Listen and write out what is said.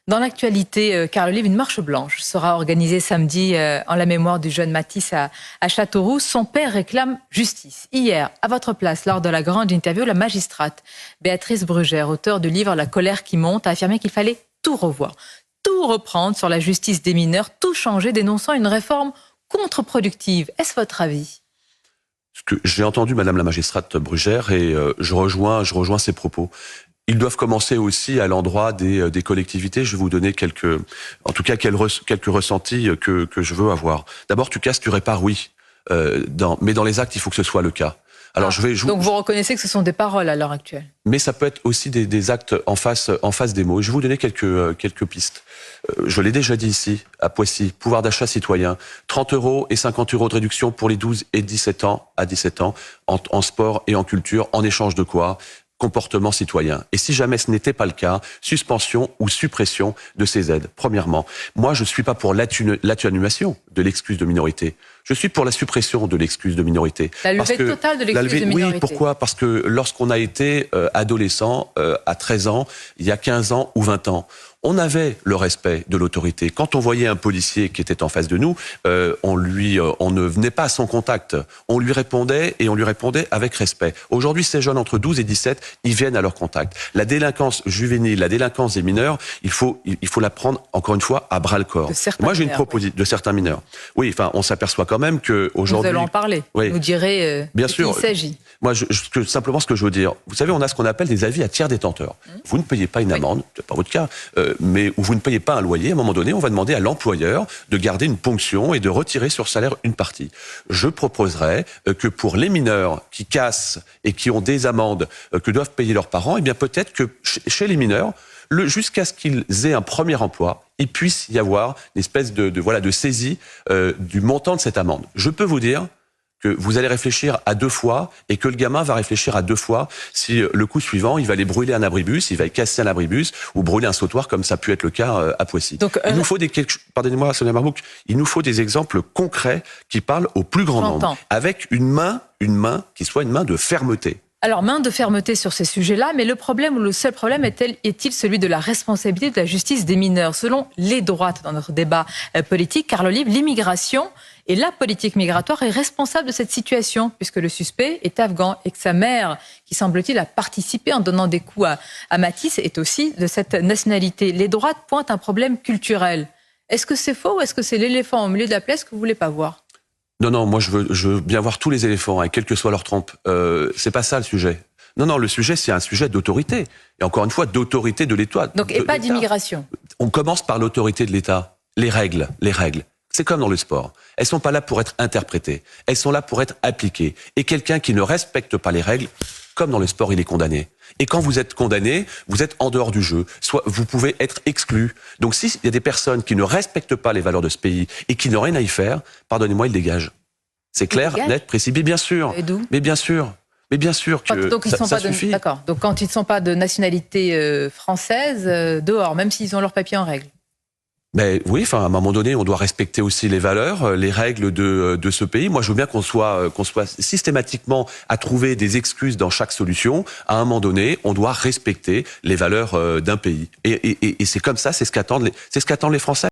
Dans l'actualité, Carl Olive, une marche blanche sera organisée samedi en la mémoire du jeune Matisse à Châteauroux. Son père réclame justice. Hier, à votre place, lors de la grande interview, la magistrate Béatrice Brugère, auteure du livre La colère qui monte, a affirmé qu'il fallait tout revoir, tout reprendre sur la justice des mineurs, tout changer, dénonçant une réforme contre-productive. Est-ce votre avis ? J'ai entendu Madame la magistrate Brugère et je rejoins ses propos. Ils doivent commencer aussi à l'endroit des collectivités. Je vais vous donner quelques ressentis que je veux avoir. D'abord, tu casses, tu répares, oui. Mais dans les actes, il faut que ce soit le cas. Alors, donc vous reconnaissez que ce sont des paroles à l'heure actuelle. Mais ça peut être aussi des actes en face des mots. Je vais vous donner quelques pistes. Je l'ai déjà dit ici, à Poissy, pouvoir d'achat citoyen, 30 € et 50 € de réduction pour les 12 et 17 ans, à 17 ans, en sport et en culture, en échange de quoi ? Comportement citoyen. Et si jamais ce n'était pas le cas, suspension ou suppression de ces aides. Premièrement, moi je ne suis pas pour l'atténuation de l'excuse de minorité. Je suis pour la suppression de l'excuse de minorité. La levée totale de l'excuse de minorité. Oui, pourquoi ? Parce que lorsqu'on a été adolescent à 13 ans, il y a 15 ans ou 20 ans, on avait le respect de l'autorité. Quand on voyait un policier qui était en face de nous, on ne venait pas à son contact. On lui répondait et on lui répondait avec respect. Aujourd'hui, ces jeunes entre 12 et 17, ils viennent à leur contact. La délinquance des mineurs, il faut la prendre, encore une fois, à bras-le-corps. Moi, j'ai une proposition de certains mineurs. Oui, enfin, on s'appelle quand même que aujourd'hui. Nous allons en parler. Oui. Vous direz bien sûr. Qui il s'agit. Moi, simplement, ce que je veux dire, vous savez, on a ce qu'on appelle des avis à tiers détenteurs. Vous ne payez pas une amende, c'est pas votre cas, mais où vous ne payez pas un loyer. À un moment donné, on va demander à l'employeur de garder une ponction et de retirer sur salaire une partie. Je proposerais que pour les mineurs qui cassent et qui ont des amendes que doivent payer leurs parents, eh bien peut-être que chez les mineurs, jusqu'à ce qu'ils aient un premier emploi, il puisse y avoir une espèce de saisie du montant de cette amende. Je peux vous dire que vous allez réfléchir à 2 fois et que le gamin va réfléchir à 2 fois si le coup suivant, il va aller brûler un abribus, il va casser un abribus ou brûler un sautoir comme ça a pu être le cas à Poissy. Donc, il nous faut pardonnez-moi Sonia Mabrouk, il nous faut des exemples concrets qui parlent au plus grand nombre, avec une main qui soit une main de fermeté. Alors, main de fermeté sur ces sujets-là, mais le problème ou le seul problème est-il celui de la responsabilité de la justice des mineurs ? Selon les droites dans notre débat politique, Carl Olive, l'immigration et la politique migratoire est responsable de cette situation, puisque le suspect est afghan et que sa mère, qui semble-t-il a participé en donnant des coups à Matisse, est aussi de cette nationalité. Les droites pointent un problème culturel. Est-ce que c'est faux ou est-ce que c'est l'éléphant au milieu de la pièce que vous ne voulez pas voir ? Non, moi je veux bien voir tous les éléphants, quelle que soit leur trempe. C'est pas ça le sujet. Non, le sujet c'est un sujet d'autorité. Et encore une fois, d'autorité de l'État. Donc, et pas d'immigration. On commence par l'autorité de l'État. Les règles. C'est comme dans le sport. Elles sont pas là pour être interprétées. Elles sont là pour être appliquées. Et quelqu'un qui ne respecte pas les règles, comme dans le sport, il est condamné. Et quand vous êtes condamné, vous êtes en dehors du jeu. Soit vous pouvez être exclu. Donc s'il y a des personnes qui ne respectent pas les valeurs de ce pays et qui n'ont rien à y faire, pardonnez-moi, ils dégagent. C'est clair, net, précis. Mais bien sûr. Et d'où ? Mais bien sûr que donc, ça suffit. D'accord. Donc quand ils ne sont pas de nationalité française, dehors, même s'ils ont leur papier en règle. Mais oui, à un moment donné, on doit respecter aussi les valeurs, les règles de ce pays. Moi, je veux bien qu'on soit systématiquement à trouver des excuses dans chaque solution. À un moment donné, on doit respecter les valeurs d'un pays. Et c'est comme ça, c'est ce qu'attendent les Français.